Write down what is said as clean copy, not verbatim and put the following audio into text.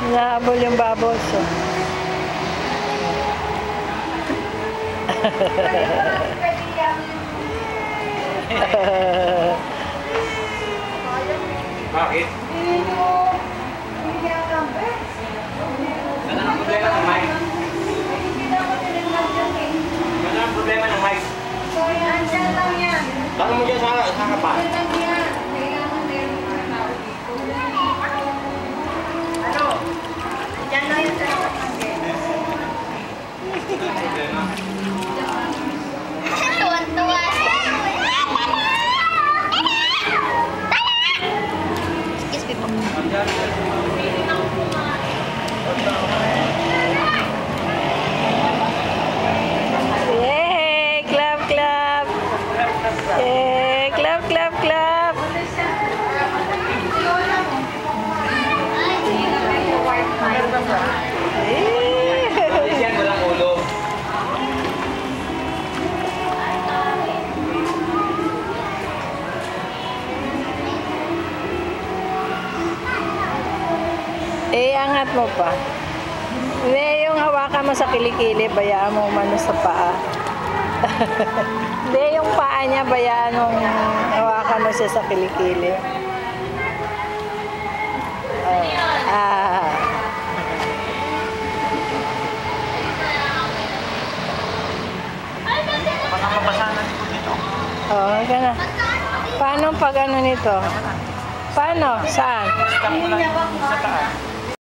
Nahabol yung babos. Bakit? Ano ang problema ng mic? Ano ang problema ng mic? Andyan lang yan. Tanong mo dyan sa kapan? Ano? Andyan lang yan sa kapatid. Tuwan-tuwa siya. Excuse me po. Yay! Clap, clap! Yay! Clap, clap, clap! Yan, walang ulo. Angat mo pa. Hindi, yung hawakan mo sa kilikili, bayaan mo umano sa paa. Hindi, yung paa niya, bayaan mo hawakan mo siya sa kilikili. Baka mabasahan ko dito. Gana. Paano pag ano nito? Paano? Saan? Stop mo lang sa taas.